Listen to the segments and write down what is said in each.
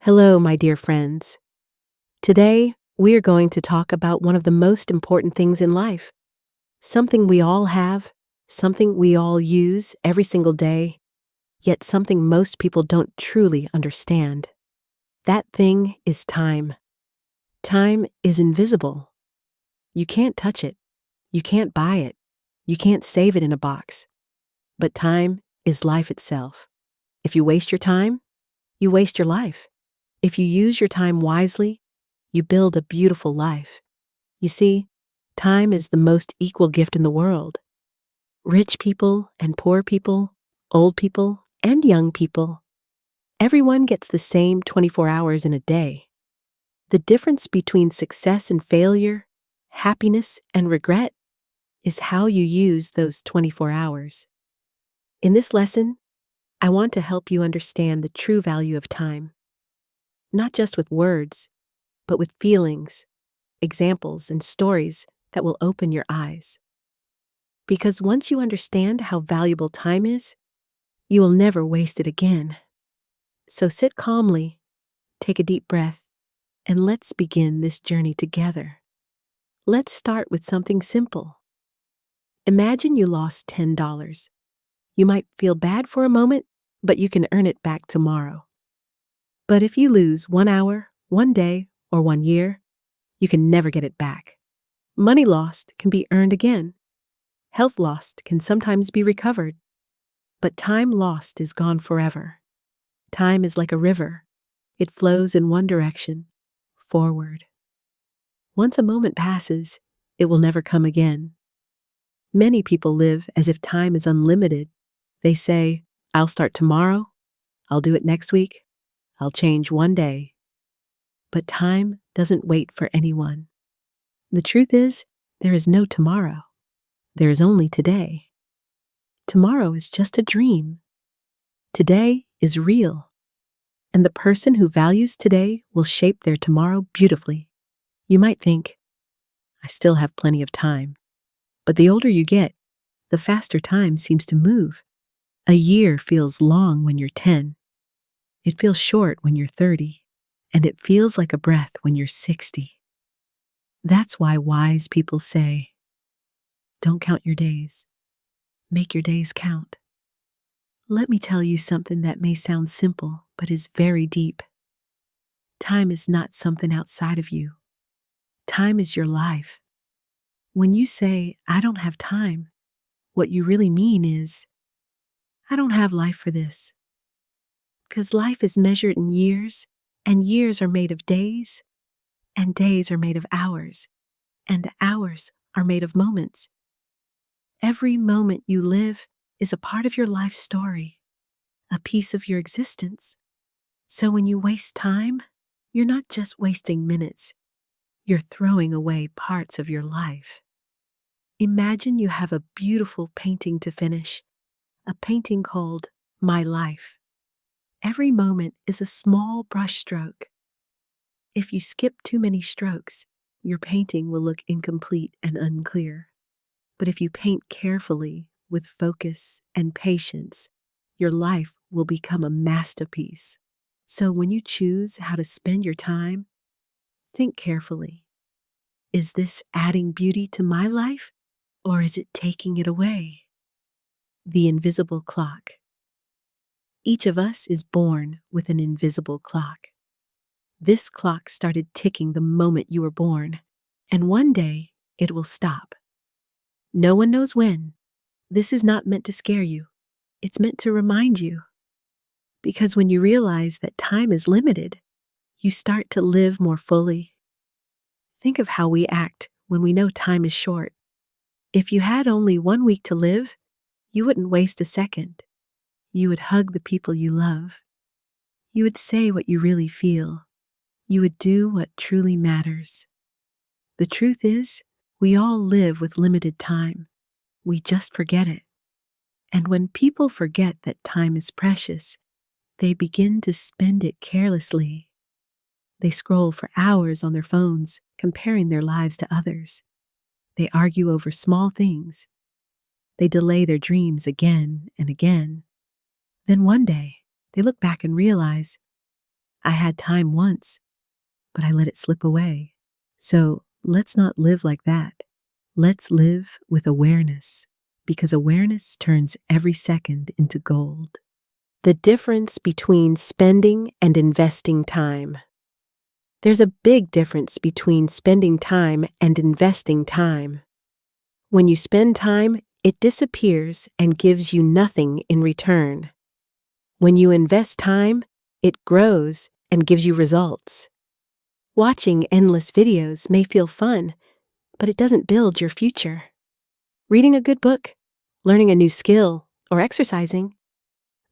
Hello, my dear friends. Today, we are going to talk about one of the most important things in life. Something we all have, something we all use every single day, yet something most people don't truly understand. That thing is time. Time is invisible. You can't touch it. You can't buy it. You can't save it in a box. But time is life itself. If you waste your time, you waste your life. If you use your time wisely, you build a beautiful life. You see, time is the most equal gift in the world. Rich people and poor people, old people and young people, everyone gets the same 24 hours in a day. The difference between success and failure, happiness and regret, is how you use those 24 hours. In this lesson, I want to help you understand the true value of time. Not just with words, but with feelings, examples, and stories that will open your eyes. Because once you understand how valuable time is, you will never waste it again. So sit calmly, take a deep breath, and let's begin this journey together. Let's start with something simple. Imagine you lost $10. You might feel bad for a moment, but you can earn it back tomorrow. But if you lose 1 hour, 1 day, or 1 year, you can never get it back. Money lost can be earned again. Health lost can sometimes be recovered. But time lost is gone forever. Time is like a river. It flows in one direction, forward. Once a moment passes, it will never come again. Many people live as if time is unlimited. They say, I'll start tomorrow, I'll do it next week, I'll change one day. But time doesn't wait for anyone. The truth is, there is no tomorrow. There is only today. Tomorrow is just a dream. Today is real. And the person who values today will shape their tomorrow beautifully. You might think, I still have plenty of time. But the older you get, the faster time seems to move. A year feels long when you're 10. It feels short when you're 30. And it feels like a breath when you're 60. That's why wise people say, don't count your days. Make your days count. Let me tell you something that may sound simple, but is very deep. Time is not something outside of you. Time is your life. When you say, I don't have time, what you really mean is, I don't have life for this. Because life is measured in years, and years are made of days, and days are made of hours, and hours are made of moments. Every moment you live is a part of your life story, a piece of your existence. So when you waste time, you're not just wasting minutes, you're throwing away parts of your life. Imagine you have a beautiful painting to finish, a painting called My Life. Every moment is a small brush stroke. If you skip too many strokes, your painting will look incomplete and unclear. But if you paint carefully, with focus and patience, your life will become a masterpiece. So when you choose how to spend your time, think carefully. Is this adding beauty to my life, or is it taking it away? The invisible clock. Each of us is born with an invisible clock. This clock started ticking the moment you were born, and one day it will stop. No one knows when. This is not meant to scare you. It's meant to remind you. Because when you realize that time is limited, you start to live more fully. Think of how we act when we know time is short. If you had only 1 week to live, you wouldn't waste a second. You would hug the people you love. You would say what you really feel. You would do what truly matters. The truth is, we all live with limited time. We just forget it. And when people forget that time is precious, they begin to spend it carelessly. They scroll for hours on their phones, comparing their lives to others. They argue over small things. They delay their dreams again and again. Then one day, they look back and realize, I had time once, but I let it slip away. So let's not live like that. Let's live with awareness, because awareness turns every second into gold. The difference between spending and investing time. There's a big difference between spending time and investing time. When you spend time, it disappears and gives you nothing in return. When you invest time, it grows and gives you results. Watching endless videos may feel fun, but it doesn't build your future. Reading a good book, learning a new skill, or exercising,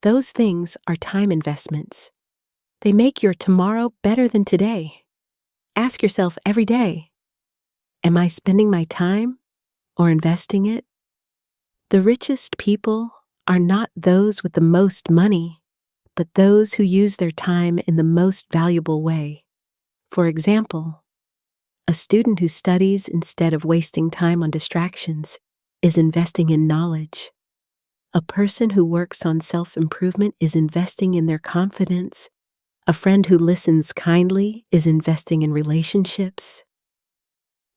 those things are time investments. They make your tomorrow better than today. Ask yourself every day, am I spending my time or investing it? The richest people are not those with the most money, but those who use their time in the most valuable way. For example, a student who studies instead of wasting time on distractions is investing in knowledge. A person who works on self-improvement is investing in their confidence. A friend who listens kindly is investing in relationships.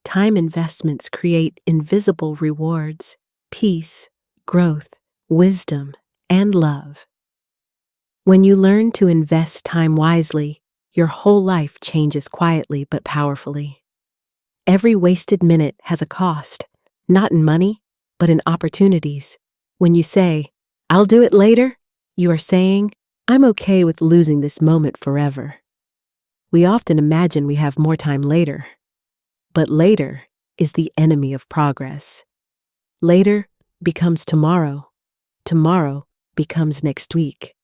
Time investments create invisible rewards, peace, growth, wisdom, and love. When you learn to invest time wisely, your whole life changes quietly but powerfully. Every wasted minute has a cost, not in money, but in opportunities. When you say, "I'll do it later," you are saying, "I'm okay with losing this moment forever." We often imagine we have more time later, but later is the enemy of progress. Later becomes tomorrow. Tomorrow becomes next week.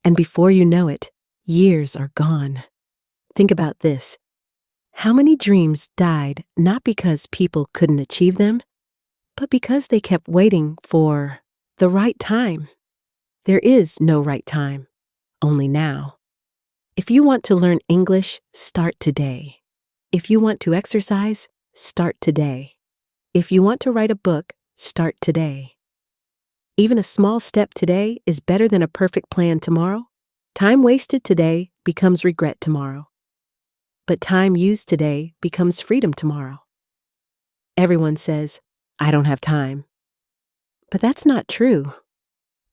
And before you know it, years are gone. Think about this. How many dreams died not because people couldn't achieve them, but because they kept waiting for the right time? There is no right time, only now. If you want to learn English, start today. If you want to exercise, start today. If you want to write a book, start today. Even a small step today is better than a perfect plan tomorrow. Time wasted today becomes regret tomorrow. But time used today becomes freedom tomorrow. Everyone says, "I don't have time." But that's not true.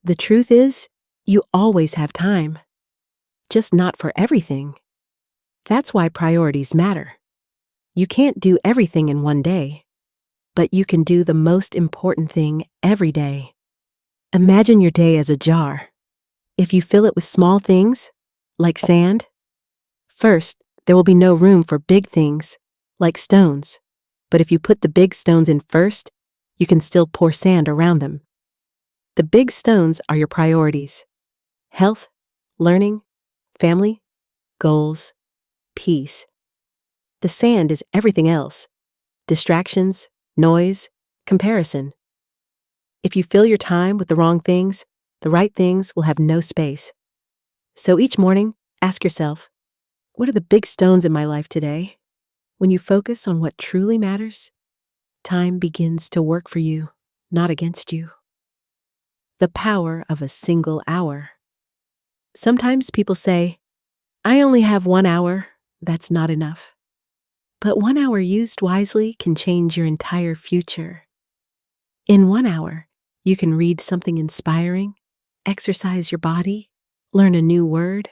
The truth is, you always have time. Just not for everything. That's why priorities matter. You can't do everything in one day, but you can do the most important thing every day. Imagine your day as a jar. If you fill it with small things, like sand, first, there will be no room for big things, like stones. But if you put the big stones in first, you can still pour sand around them. The big stones are your priorities: health, learning, family, goals, peace. The sand is everything else: distractions, noise, comparison. If you fill your time with the wrong things, the right things will have no space. So each morning, ask yourself, what are the big stones in my life today? When you focus on what truly matters, time begins to work for you, not against you. The power of a single hour. Sometimes people say, "I only have 1 hour, that's not enough." But 1 hour used wisely can change your entire future. In 1 hour, you can read something inspiring, exercise your body, learn a new word,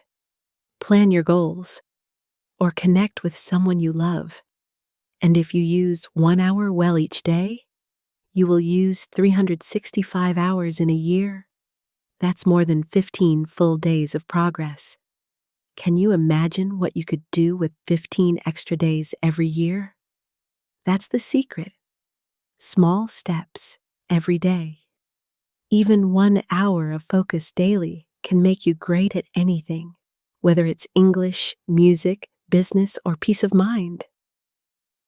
plan your goals, or connect with someone you love. And if you use 1 hour well each day, you will use 365 hours in a year. That's more than 15 full days of progress. Can you imagine what you could do with 15 extra days every year? That's the secret. Small steps every day. Even 1 hour of focus daily can make you great at anything, whether it's English, music, business, or peace of mind.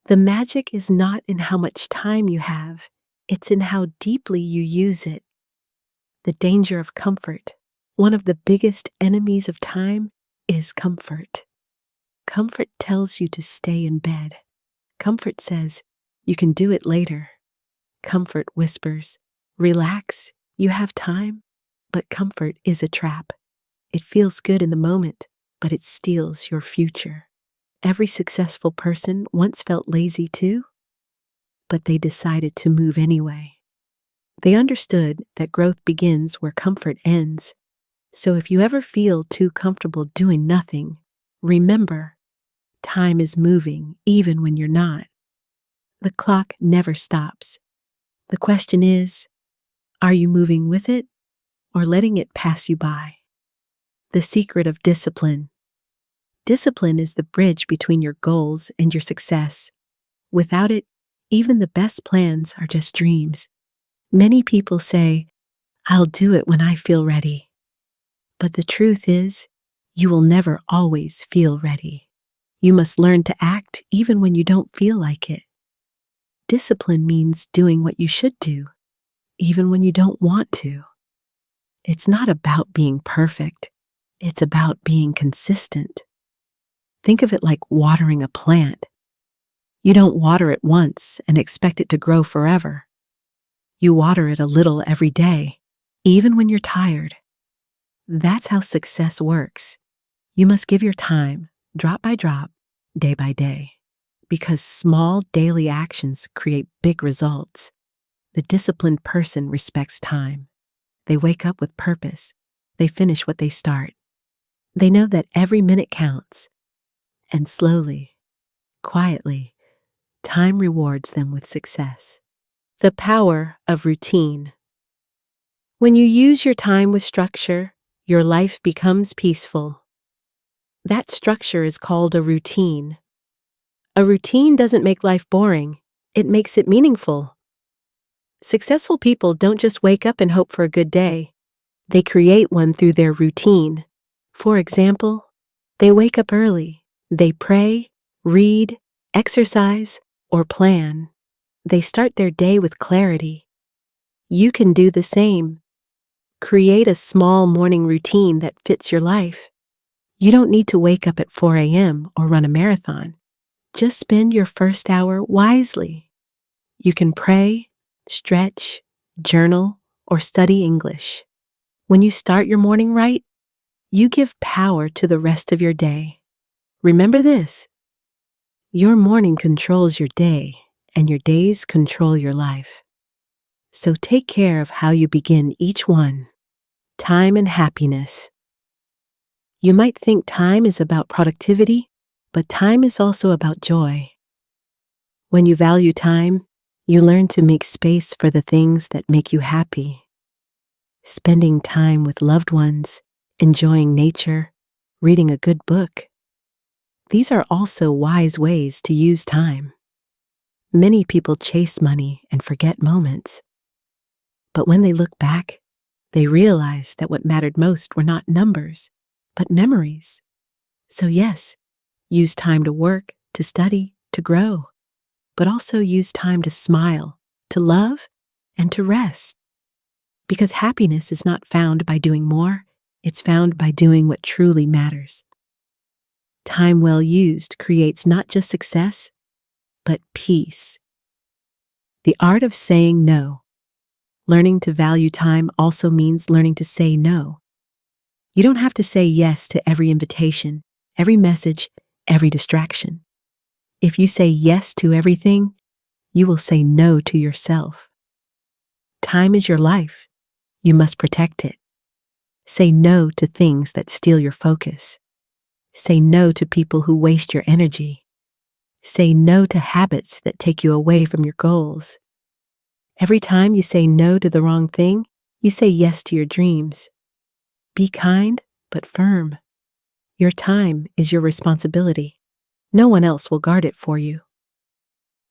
The magic is not in how much time you have, it's in how deeply you use it. The danger of comfort. One of the biggest enemies of time is comfort. Comfort tells you to stay in bed. Comfort says, you can do it later. Comfort whispers, relax, you have time. But comfort is a trap. It feels good in the moment, but it steals your future. Every successful person once felt lazy too, but they decided to move anyway. They understood that growth begins where comfort ends. So if you ever feel too comfortable doing nothing, remember, time is moving even when you're not. The clock never stops. The question is, are you moving with it or letting it pass you by? The secret of discipline. Discipline is the bridge between your goals and your success. Without it, even the best plans are just dreams. Many people say, I'll do it when I feel ready. But the truth is, you will never always feel ready. You must learn to act even when you don't feel like it. Discipline means doing what you should do, even when you don't want to. It's not about being perfect. It's about being consistent. Think of it like watering a plant. You don't water it once and expect it to grow forever. You water it a little every day, even when you're tired. That's how success works. You must give your time, drop by drop, day by day, because small daily actions create big results. The disciplined person respects time. They wake up with purpose. They finish what they start. They know that every minute counts. And slowly, quietly, time rewards them with success. The power of routine. When you use your time with structure, your life becomes peaceful. That structure is called a routine. A routine doesn't make life boring. It makes it meaningful. Successful people don't just wake up and hope for a good day. They create one through their routine. For example, they wake up early. They pray, read, exercise, or plan. They start their day with clarity. You can do the same. Create a small morning routine that fits your life. You don't need to wake up at 4 a.m. or run a marathon. Just spend your first hour wisely. You can pray, stretch, journal, or study English. When you start your morning right, you give power to the rest of your day. Remember this: your morning controls your day, and your days control your life. So take care of how you begin each one. Time and happiness. You might think time is about productivity, but time is also about joy. When you value time, you learn to make space for the things that make you happy. Spending time with loved ones, enjoying nature, reading a good book. These are also wise ways to use time. Many people chase money and forget moments. But when they look back, they realize that what mattered most were not numbers, but memories. So yes, use time to work, to study, to grow, but also use time to smile, to love, and to rest. Because happiness is not found by doing more, it's found by doing what truly matters. Time well used creates not just success, but peace. The art of saying no. Learning to value time also means learning to say no. You don't have to say yes to every invitation, every message, every distraction. If you say yes to everything, you will say no to yourself. Time is your life. You must protect it. Say no to things that steal your focus. Say no to people who waste your energy. Say no to habits that take you away from your goals. Every time you say no to the wrong thing, you say yes to your dreams. Be kind, but firm. Your time is your responsibility. No one else will guard it for you.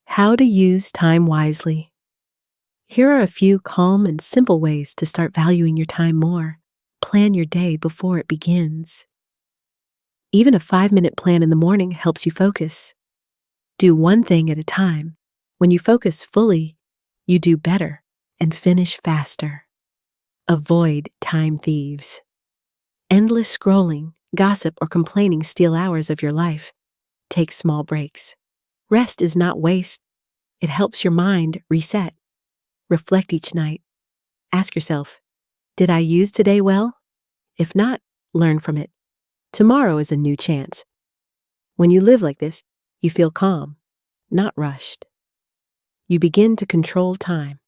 How to use time wisely. Here are a few calm and simple ways to start valuing your time more. Plan your day before it begins. Even a 5-minute plan in the morning helps you focus. Do one thing at a time. When you focus fully, you do better and finish faster. Avoid time thieves. Endless scrolling, gossip, or complaining steal hours of your life. Take small breaks. Rest is not waste. It helps your mind reset. Reflect each night. Ask yourself, did I use today well? If not, learn from it. Tomorrow is a new chance. When you live like this, you feel calm, not rushed. You begin to control time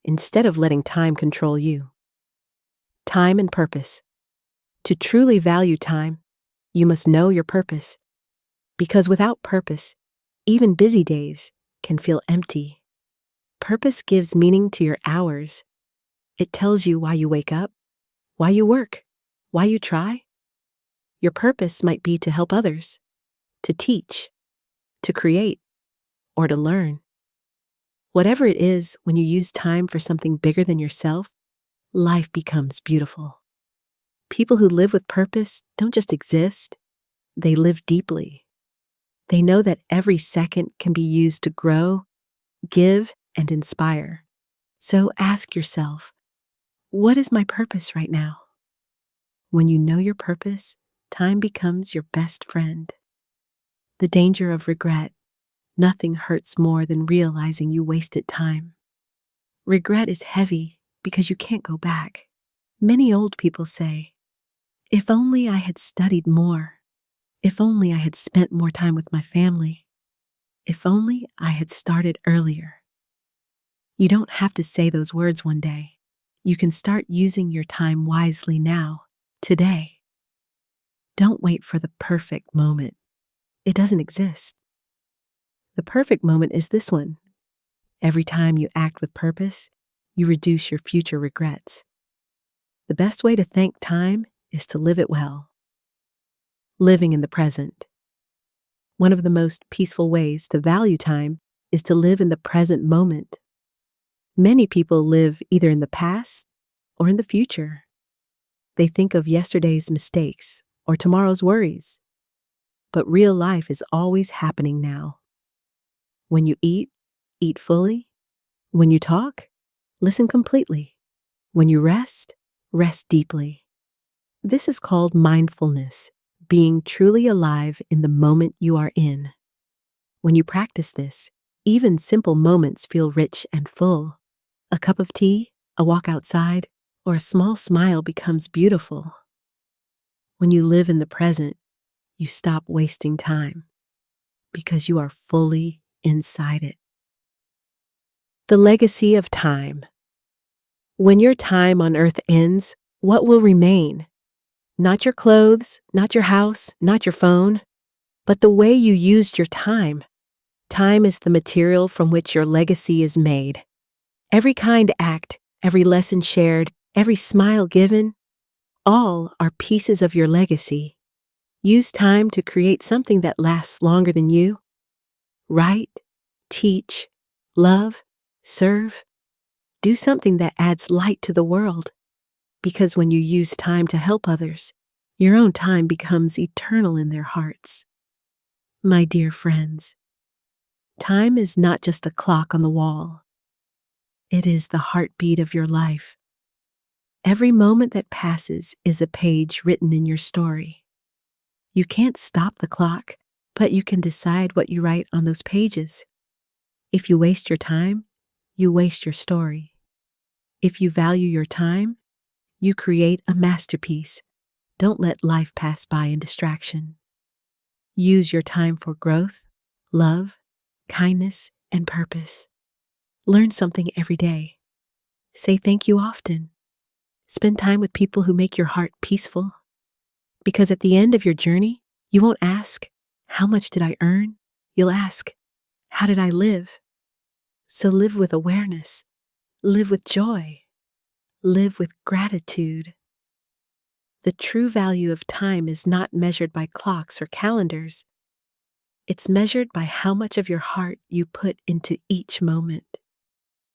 instead of letting time control you. Time and purpose. To truly value time, you must know your purpose. Because without purpose, even busy days can feel empty. Purpose gives meaning to your hours. It tells you why you wake up, why you work, why you try. Your purpose might be to help others, to teach, to create, or to learn. Whatever it is, when you use time for something bigger than yourself, life becomes beautiful. People who live with purpose don't just exist, they live deeply. They know that every second can be used to grow, give, and inspire. So ask yourself, what is my purpose right now? When you know your purpose, time becomes your best friend. The danger of regret. Nothing hurts more than realizing you wasted time. Regret is heavy because you can't go back. Many old people say, if only I had studied more. If only I had spent more time with my family. If only I had started earlier. You don't have to say those words one day. You can start using your time wisely now, today. Don't wait for the perfect moment. It doesn't exist. The perfect moment is this one. Every time you act with purpose, you reduce your future regrets. The best way to thank time is to live it well. Living in the present. One of the most peaceful ways to value time is to live in the present moment. Many people live either in the past or in the future. They think of yesterday's mistakes or tomorrow's worries. But real life is always happening now. When you eat, eat fully. When you talk, listen completely. When you rest, rest deeply. This is called mindfulness, being truly alive in the moment you are in. When you practice this, even simple moments feel rich and full. A cup of tea, a walk outside, or a small smile becomes beautiful. When you live in the present, you stop wasting time because you are fully inside it. The legacy of time. When your time on earth ends, what will remain? Not your clothes, not your house, not your phone, but the way you used your time. Time is the material from which your legacy is made. Every kind act, every lesson shared, every smile given, all are pieces of your legacy. Use time to create something that lasts longer than you. Write, teach, love, serve. Do something that adds light to the world. Because when you use time to help others, your own time becomes eternal in their hearts. My dear friends, time is not just a clock on the wall. It is the heartbeat of your life. Every moment that passes is a page written in your story. You can't stop the clock, but you can decide what you write on those pages. If you waste your time, you waste your story. If you value your time, you create a masterpiece. Don't let life pass by in distraction. Use your time for growth, love, kindness, and purpose. Learn something every day. Say thank you often. Spend time with people who make your heart peaceful. Because at the end of your journey, you won't ask, how much did I earn? You'll ask, how did I live? So live with awareness. Live with joy. Live with gratitude. The true value of time is not measured by clocks or calendars. It's measured by how much of your heart you put into each moment.